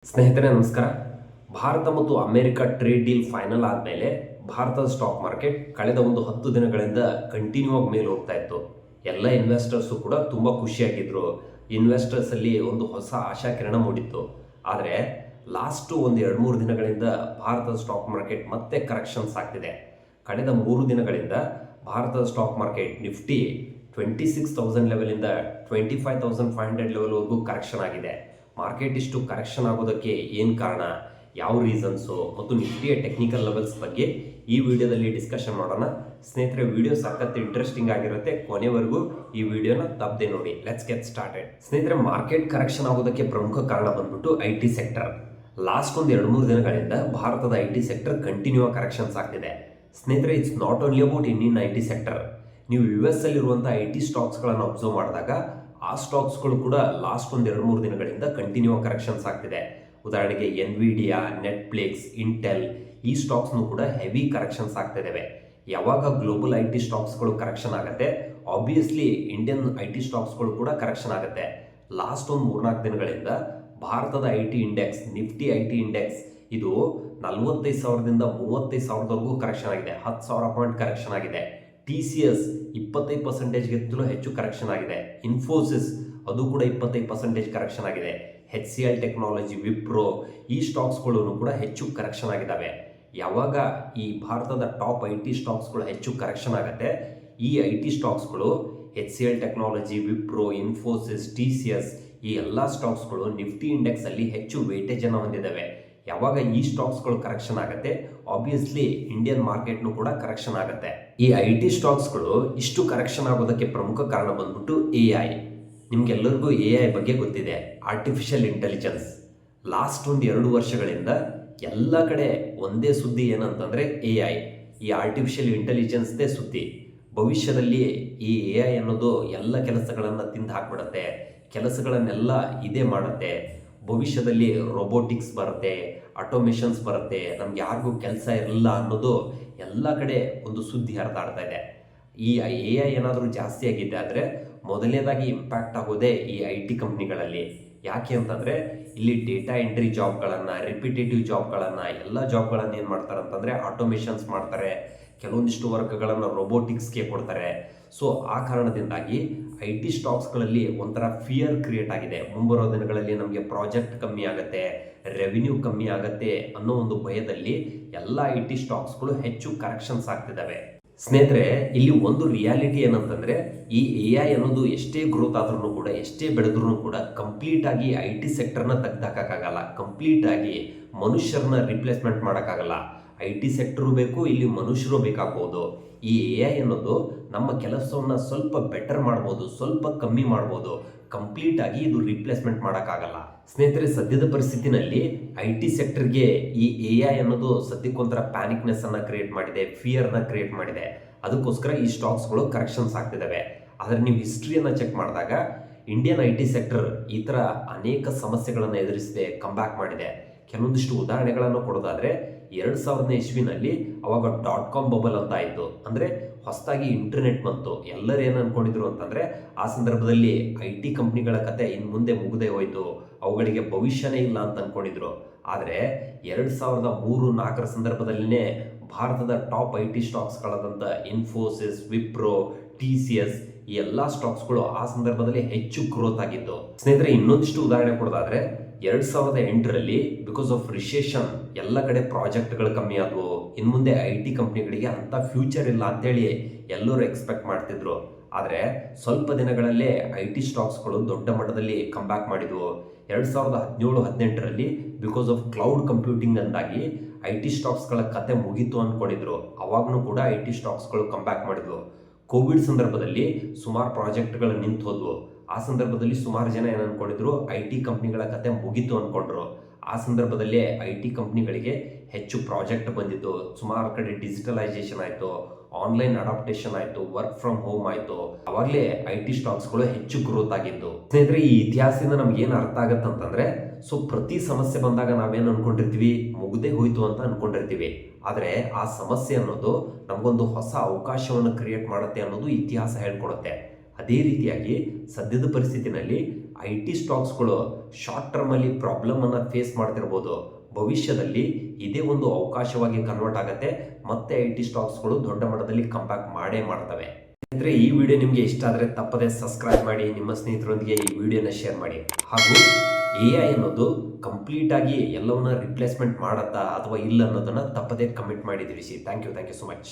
ಸ್ನೇಹಿತರೆ ನಮಸ್ಕಾರ. ಭಾರತ ಮತ್ತು ಅಮೆರಿಕ ಟ್ರೇಡ್ ಡೀಲ್ ಫೈನಲ್ ಆದಮೇಲೆ ಭಾರತದ ಸ್ಟಾಕ್ ಮಾರ್ಕೆಟ್ ಕಳೆದ ಒಂದು 10 ದಿನಗಳಿಂದ ಕಂಟಿನ್ಯೂ ಆಗಿ ಮೇಲೆ ಹೋಗ್ತಾ ಇತ್ತು. ಎಲ್ಲ ಇನ್ವೆಸ್ಟರ್ಸು ಕೂಡ ತುಂಬ ಖುಷಿಯಾಗಿದ್ದರು. ಇನ್ವೆಸ್ಟರ್ಸಲ್ಲಿ ಒಂದು ಹೊಸ ಆಶಾಕಿರಣ ಮೂಡಿತ್ತು. ಆದರೆ ಲಾಸ್ಟು ಒಂದು 2-3 ದಿನಗಳಿಂದ ಭಾರತದ ಸ್ಟಾಕ್ ಮಾರ್ಕೆಟ್ ಮತ್ತೆ ಕರೆಕ್ಷನ್ಸ್ ಆಗ್ತಿದೆ. ಕಳೆದ 3 ದಿನಗಳಿಂದ ಭಾರತದ ಸ್ಟಾಕ್ ಮಾರ್ಕೆಟ್ ನಿಫ್ಟಿ 26,000 ಲೆವೆಲಿಂದ 25,500 ಲೆವೆಲ್ವರೆಗೂ ಕರೆಕ್ಷನ್ ಆಗಿದೆ. ಮಾರ್ಕೆಟ್ ಇಷ್ಟು ಕರೆಕ್ಷನ್ ಆಗೋದಕ್ಕೆ ಏನು ಕಾರಣ, ಯಾವ ರೀಸನ್ಸು ಮತ್ತು ನಿಫ್ಟಿಯ ಟೆಕ್ನಿಕಲ್ ಲೆವೆಲ್ಸ್ ಬಗ್ಗೆ ಈ ವಿಡಿಯೋದಲ್ಲಿ ಡಿಸ್ಕಷನ್ ಮಾಡೋಣ. ಸ್ನೇಹಿತರೆ, ವಿಡಿಯೋ ಸಖತ್ ಇಂಟ್ರೆಸ್ಟಿಂಗ್ ಆಗಿರುತ್ತೆ. ಕೊನೆವರೆಗೂ ಈ ವಿಡಿಯೋನ ತಪ್ಪದೆ ನೋಡಿ. Let's get started. ಸ್ನೇಹಿತರೆ, ಮಾರ್ಕೆಟ್ ಕರೆಕ್ಷನ್ ಆಗೋದಕ್ಕೆ ಪ್ರಮುಖ ಕಾರಣ ಬಂದ್ಬಿಟ್ಟು IT ಸೆಕ್ಟರ್. ಲಾಸ್ಟ್ ಒಂದು 2-3 ದಿನಗಳಿಂದ ಭಾರತದ IT ಸೆಕ್ಟರ್ ಕಂಟಿನ್ಯೂ ಕರೆಕ್ಷನ್ಸ್ ಆಗ್ತಿದೆ. ಸ್ನೇಹಿತರೆ, it's not only about Indian IT sector. ನೀವು US ಅಲ್ಲಿರುವಂಥ IT ಸ್ಟಾಕ್ಸ್ಗಳನ್ನು ಅಬ್ಸರ್ವ್ ಮಾಡಿದಾಗ ಆ ಸ್ಟಾಕ್ಸ್ಗಳು ಕೂಡ ಲಾಸ್ಟ್ ಒಂದು 2-3 ದಿನಗಳಿಂದ ಕಂಟಿನ್ಯೂ ಕರೆಕ್ಷನ್ಸ್ ಆಗ್ತಿದೆ. ಉದಾಹರಣೆಗೆ ಎನ್ವಿಡಿಯಾ, ನೆಟ್ಫ್ಲಿಕ್ಸ್, ಇಂಟೆಲ್ ಈ ಸ್ಟಾಕ್ಸ್ನು ಕೂಡ ಹೆವಿ ಕರೆಕ್ಷನ್ಸ್ ಆಗ್ತಿದ್ದಾವೆ. ಯಾವಾಗ ಗ್ಲೋಬಲ್ IT ಸ್ಟಾಕ್ಸ್ಗಳು ಕರೆಕ್ಷನ್ ಆಗುತ್ತೆ, ಆಬ್ವಿಯಸ್ಲಿ ಇಂಡಿಯನ್ IT ಸ್ಟಾಕ್ಸ್ಗಳು ಕೂಡ ಕರೆಕ್ಷನ್ ಆಗುತ್ತೆ. ಲಾಸ್ಟ್ ಒಂದು 3-4 ದಿನಗಳಿಂದ ಭಾರತದ IT index, Nifty IT index ಇದು 45,000ದಿಂದ 35,000ವರೆಗೂ ಕರೆಕ್ಷನ್ ಆಗಿದೆ. 10,000 ಪಾಯಿಂಟ್ ಕರೆಕ್ಷನ್ ಆಗಿದೆ. TCS 25%ಗಿಂತಲೂ ಹೆಚ್ಚು ಕರೆಕ್ಷನ್ ಆಗಿದೆ. ಇನ್ಫೋಸಿಸ್ ಅದು ಕೂಡ 25% ಕರೆಕ್ಷನ್ ಆಗಿದೆ. HCL ಟೆಕ್ನಾಲಜಿ, ವಿಪ್ರೋ ಈ ಸ್ಟಾಕ್ಸ್ಗಳು ಕೂಡ ಹೆಚ್ಚು ಕರೆಕ್ಷನ್ ಆಗಿದ್ದಾವೆ. ಯಾವಾಗ ಈ ಭಾರತದ ಟಾಪ್ IT ಸ್ಟಾಕ್ಸ್ಗಳು ಹೆಚ್ಚು ಕರೆಕ್ಷನ್ ಆಗುತ್ತೆ, ಈ IT ಸ್ಟಾಕ್ಸ್ಗಳು HCL technology, Wipro, Infosys, TCS ಈ ಎಲ್ಲ ಸ್ಟಾಕ್ಸ್ಗಳು ನಿಫ್ಟಿ ಇಂಡೆಕ್ಸಲ್ಲಿ ಹೆಚ್ಚು ವೇಟೇಜನ್ನು ಹೊಂದಿದ್ದಾವೆ. ಯಾವಾಗ ಈ ಸ್ಟಾಕ್ಸ್ಗಳು ಕರೆಕ್ಷನ್ ಆಗುತ್ತೆ, ಆಬ್ವಿಯಸ್ಲಿ ಇಂಡಿಯನ್ ಮಾರ್ಕೆಟ್ನು ಕೂಡ ಕರೆಕ್ಷನ್ ಆಗುತ್ತೆ. ಈ IT ಸ್ಟಾಕ್ಸ್ಗಳು ಇಷ್ಟು ಕರೆಕ್ಷನ್ ಆಗೋದಕ್ಕೆ ಪ್ರಮುಖ ಕಾರಣ ಬಂದ್ಬಿಟ್ಟು AI. ನಿಮ್ಗೆಲ್ಲರಿಗೂ AI ಬಗ್ಗೆ ಗೊತ್ತಿದೆ, ಆರ್ಟಿಫಿಷಿಯಲ್ ಇಂಟೆಲಿಜೆನ್ಸ್. ಲಾಸ್ಟ್ ಒಂದು 2 ವರ್ಷಗಳಿಂದ ಎಲ್ಲ ಕಡೆ ಒಂದೇ ಸುದ್ದಿ ಏನಂತಂದರೆ AI. ಈ ಆರ್ಟಿಫಿಷಿಯಲ್ ಇಂಟೆಲಿಜೆನ್ಸ್ದೇ ಸುದ್ದಿ. ಭವಿಷ್ಯದಲ್ಲಿ ಈ AI ಅನ್ನೋದು ಎಲ್ಲ ಕೆಲಸಗಳನ್ನು ತಿಂದು ಹಾಕ್ಬಿಡುತ್ತೆ, ಕೆಲಸಗಳನ್ನೆಲ್ಲ ಇದೇ ಮಾಡುತ್ತೆ. ಭವಿಷ್ಯದಲ್ಲಿ ರೋಬೋಟಿಕ್ಸ್ ಬರುತ್ತೆ, ಆಟೋಮೇಷನ್ಸ್ ಬರುತ್ತೆ, ನಮ್ಗೆ ಯಾರಿಗೂ ಕೆಲಸ ಇರಲ್ಲ ಅನ್ನೋದು ಎಲ್ಲ ಕಡೆ ಒಂದು ಸುದ್ದಿ ಹರಿದಾಡ್ತಾ ಇದೆ. ಈ AI ಏನಾದರೂ ಜಾಸ್ತಿ ಆಗಿದೆ ಆದರೆ ಮೊದಲನೇದಾಗಿ ಇಂಪ್ಯಾಕ್ಟ್ ಆಗೋದೇ ಈ IT ಕಂಪ್ನಿಗಳಲ್ಲಿ. ಯಾಕೆ ಅಂತಂದರೆ ಇಲ್ಲಿ ಡೇಟಾ ಎಂಟ್ರಿ ಜಾಬ್ಗಳನ್ನು, ರಿಪಿಟೇಟಿವ್ ಜಾಬ್ಗಳನ್ನು, ಎಲ್ಲ ಜಾಬ್ಗಳನ್ನು ಏನು ಮಾಡ್ತಾರೆ ಅಂತಂದರೆ ಆಟೋಮೇಷನ್ಸ್ ಮಾಡ್ತಾರೆ. ಕೆಲವೊಂದಿಷ್ಟು ವರ್ಕ್ಗಳನ್ನು ರೋಬೋಟಿಕ್ಸ್ಗೆ ಕೊಡ್ತಾರೆ. ಸೊ ಆ ಕಾರಣದಿಂದಾಗಿ IT ಸ್ಟಾಕ್ಸ್ಗಳಲ್ಲಿ ಒಂಥರ ಫಿಯರ್ ಕ್ರಿಯೇಟ್ ಆಗಿದೆ. ಮುಂಬರೋ ದಿನಗಳಲ್ಲಿ ನಮಗೆ ಪ್ರಾಜೆಕ್ಟ್ ಕಮ್ಮಿ ಆಗುತ್ತೆ, ರೆವಿನ್ಯೂ ಕಮ್ಮಿ ಆಗುತ್ತೆ ಅನ್ನೋ ಒಂದು ಭಯದಲ್ಲಿ ಎಲ್ಲ IT ಸ್ಟಾಕ್ಸ್ಗಳು ಹೆಚ್ಚು ಕರೆಕ್ಷನ್ಸ್ ಆಗ್ತಿದ್ದಾವೆ. ಸ್ನೇಹಿತರೆ, ಇಲ್ಲಿ ಒಂದು ರಿಯಾಲಿಟಿ ಏನಂತಂದರೆ ಈ AI ಅನ್ನೋದು ಎಷ್ಟೇ ಗ್ರೋತ್ ಆದ್ರೂ ಕೂಡ, ಎಷ್ಟೇ ಬೆಳೆದ್ರೂ ಕೂಡ ಕಂಪ್ಲೀಟಾಗಿ IT ಸೆಕ್ಟರ್ನ ತೆಗ್ದಾಕಾಗಲ್ಲ. ಕಂಪ್ಲೀಟಾಗಿ ಮನುಷ್ಯರನ್ನ ರಿಪ್ಲೇಸ್ಮೆಂಟ್ ಮಾಡೋಕ್ಕಾಗಲ್ಲ. IT ಸೆಕ್ಟರು ಬೇಕು, ಇಲ್ಲಿ ಮನುಷ್ಯರು ಬೇಕಾಗ್ಬೋದು. ಈ AI ಅನ್ನೋದು ನಮ್ಮ ಕೆಲಸವನ್ನು ಸ್ವಲ್ಪ ಬೆಟರ್ ಮಾಡ್ಬೋದು, ಸ್ವಲ್ಪ ಕಮ್ಮಿ ಮಾಡ್ಬೋದು. ಕಂಪ್ಲೀಟಾಗಿ ಇದು ರಿಪ್ಲೇಸ್ಮೆಂಟ್ ಮಾಡೋಕ್ಕಾಗಲ್ಲ. ಸ್ನೇಹಿತರೆ, ಸದ್ಯದ ಪರಿಸ್ಥಿತಿನಲ್ಲಿ IT ಸೆಕ್ಟರ್ಗೆ ಈ AI ಅನ್ನೋದು ಸದ್ಯಕ್ಕೊಂಥರ ಪ್ಯಾನಿಕ್ನೆಸ್ಸನ್ನು ಕ್ರಿಯೇಟ್ ಮಾಡಿದೆ, ಫಿಯರ್ನ ಕ್ರಿಯೇಟ್ ಮಾಡಿದೆ. ಅದಕ್ಕೋಸ್ಕರ ಈ ಸ್ಟಾಕ್ಸ್ಗಳು ಕರೆಕ್ಷನ್ಸ್ ಆಗ್ತಿದ್ದಾವೆ. ಆದರೆ ನೀವು ಹಿಸ್ಟ್ರಿಯನ್ನು ಚೆಕ್ ಮಾಡಿದಾಗ ಇಂಡಿಯನ್ IT ಸೆಕ್ಟರ್ ಈ ಥರ ಅನೇಕ ಸಮಸ್ಯೆಗಳನ್ನು ಎದುರಿಸಿದೆ, ಕಂಬ್ಯಾಕ್ ಮಾಡಿದೆ. ಕೆಲವೊಂದಿಷ್ಟು ಉದಾಹರಣೆಗಳನ್ನು ಕೊಡೋದಾದರೆ 2000ನೇ ಇಸ್ವಿನಲ್ಲಿ ಅವಾಗ .com ಬಬಲ್ ಅಂತ ಆಯಿತು. ಅಂದರೆ ಹೊಸದಾಗಿ ಇಂಟರ್ನೆಟ್ ಬಂತು. ಎಲ್ಲರೂ ಏನು ಅಂದ್ಕೊಂಡಿದ್ರು ಅಂತಂದರೆ ಆ ಸಂದರ್ಭದಲ್ಲಿ IT ಕಂಪ್ನಿಗಳ ಕತೆ ಇನ್ನು ಮುಂದೆ ಮುಗಿದೇ ಹೋಯಿತು, ಅವುಗಳಿಗೆ ಭವಿಷ್ಯನೇ ಇಲ್ಲ ಅಂತ ಅಂದ್ಕೊಂಡಿದ್ರು. ಆದರೆ 2003-4 ಸಂದರ್ಭದಲ್ಲಿನೇ ಭಾರತದ ಟಾಪ್ IT ಸ್ಟಾಕ್ಸ್ಗಳಾದಂಥ ಇನ್ಫೋಸಿಸ್, ವಿಪ್ರೋ, TCS ಈ ಎಲ್ಲ ಸ್ಟಾಕ್ಸ್ಗಳು ಆ ಸಂದರ್ಭದಲ್ಲಿ ಹೆಚ್ಚು ಗ್ರೋತ್ ಆಗಿದ್ದು. ಸ್ನೇಹಿತರೆ, ಇನ್ನೊಂದಿಷ್ಟು ಉದಾಹರಣೆ ಕೊಡೋದಾದರೆ 2008ರಲ್ಲಿ ಬಿಕಾಸ್ ಆಫ್ ರಿಸೆಷನ್ ಎಲ್ಲ ಕಡೆ ಪ್ರಾಜೆಕ್ಟ್ಗಳು ಕಮ್ಮಿ ಆದವು. ಇನ್ನು ಮುಂದೆ IT ಕಂಪ್ನಿಗಳಿಗೆ ಅಂಥ ಫ್ಯೂಚರ್ ಇಲ್ಲ ಅಂತೇಳಿ ಎಲ್ಲರೂ ಎಕ್ಸ್ಪೆಕ್ಟ್ ಮಾಡ್ತಿದ್ರು. ಆದರೆ ಸ್ವಲ್ಪ ದಿನಗಳಲ್ಲೇ IT ಸ್ಟಾಕ್ಸ್ಗಳು ದೊಡ್ಡ ಮಟ್ಟದಲ್ಲಿ ಕಂಬ್ಯಾಕ್ ಮಾಡಿದ್ವು. 2017-18ರಲ್ಲಿ ಬಿಕಾಸ್ ಆಫ್ ಕ್ಲೌಡ್ ಕಂಪ್ಯೂಟಿಂಗ್ ಅಂದಾಗಿ IT ಸ್ಟಾಕ್ಸ್ಗಳ ಕತೆ ಮುಗೀತು ಅಂದ್ಕೊಂಡಿದ್ರು. ಅವಾಗೂ ಕೂಡ IT ಸ್ಟಾಕ್ಸ್ಗಳು ಕಂಬ್ಯಾಕ್ ಮಾಡಿದ್ವು. ಕೋವಿಡ್ ಸಂದರ್ಭದಲ್ಲಿ ಸುಮಾರು ಪ್ರಾಜೆಕ್ಟ್ಗಳು ನಿಂತು ಹೋದ್ವು. ಆ ಸಂದರ್ಭದಲ್ಲಿ ಸುಮಾರು ಜನ ಏನು ಅಂದ್ಕೊಂಡಿದ್ರು, IT ಕಂಪ್ನಿಗಳ ಕತೆ ಮುಗೀತು ಅಂದ್ಕೊಂಡ್ರು. ಆ ಸಂದರ್ಭದಲ್ಲೇ IT ಕಂಪ್ನಿಗಳಿಗೆ ಹೆಚ್ಚು ಪ್ರಾಜೆಕ್ಟ್ ಬಂದಿತ್ತು. ಸುಮಾರು ಕಡೆ ಡಿಜಿಟಲೈಸೇಷನ್ ಆಯಿತು, ಆನ್ಲೈನ್ ಅಡಾಪ್ಟೇಷನ್ ಆಯಿತು, ವರ್ಕ್ ಫ್ರಮ್ ಹೋಮ್ ಆಯಿತು. ಅವಾಗಲೇ IT ಸ್ಟಾಕ್ಸ್ಗಳು ಹೆಚ್ಚು ಗ್ರೋತ್ ಆಗಿದ್ದು. ಸ್ನೇಹಿತರೆ, ಈ ಇತಿಹಾಸದಿಂದ ನಮ್ಗೆ ಏನು ಅರ್ಥ ಆಗತ್ತೆ ಅಂತಂದರೆ, ಸೊ ಪ್ರತಿ ಸಮಸ್ಯೆ ಬಂದಾಗ ನಾವೇನು ಅಂದ್ಕೊಂಡಿರ್ತೀವಿ, ಮುಗ್ದೇ ಹೋಯ್ತು ಅಂತ ಅಂದ್ಕೊಂಡಿರ್ತೀವಿ. ಆದರೆ ಆ ಸಮಸ್ಯೆ ಅನ್ನೋದು ನಮಗೊಂದು ಹೊಸ ಅವಕಾಶವನ್ನು ಕ್ರಿಯೇಟ್ ಮಾಡುತ್ತೆ ಅನ್ನೋದು ಇತಿಹಾಸ ಹೇಳ್ಕೊಡುತ್ತೆ. ಅದೇ ರೀತಿಯಾಗಿ ಸದ್ಯದ ಪರಿಸ್ಥಿತಿನಲ್ಲಿ IT ಸ್ಟಾಕ್ಸ್ಗಳು ಶಾರ್ಟ್ ಟರ್ಮಲ್ಲಿ ಪ್ರಾಬ್ಲಮನ್ನು ಫೇಸ್ ಮಾಡ್ತಿರ್ಬೋದು. ಭವಿಷ್ಯದಲ್ಲಿ ಇದೇ ಒಂದು ಅವಕಾಶವಾಗಿ ಕನ್ವರ್ಟ್ ಆಗುತ್ತೆ, ಮತ್ತೆ IT ಸ್ಟಾಕ್ಸ್ಗಳು ದೊಡ್ಡ ಮಟ್ಟದಲ್ಲಿ ಕಂಬ್ಯಾಕ್ ಮಾಡೇ ಮಾಡ್ತವೆ. ಸ್ನೇಹಿತರೆ, ಈ ವಿಡಿಯೋ ನಿಮಗೆ ಇಷ್ಟ ಆದರೆ ತಪ್ಪದೆ ಸಬ್ಸ್ಕ್ರೈಬ್ ಮಾಡಿ, ನಿಮ್ಮ ಸ್ನೇಹಿತರೊಂದಿಗೆ ಈ ವಿಡಿಯೋನ ಶೇರ್ ಮಾಡಿ. ಹಾಗೂ AI ಅನ್ನೋದು ಕಂಪ್ಲೀಟ್ ಆಗಿ ಎಲ್ಲವನ್ನ ರಿಪ್ಲೇಸ್ಮೆಂಟ್ ಮಾಡತ್ತಾ ಅಥವಾ ಇಲ್ಲ ಅನ್ನೋದನ್ನ ತಪ್ಪದೆ ಕಮೆಂಟ್ ಮಾಡಿ ತಿಳಿಸಿ. Thank you so much.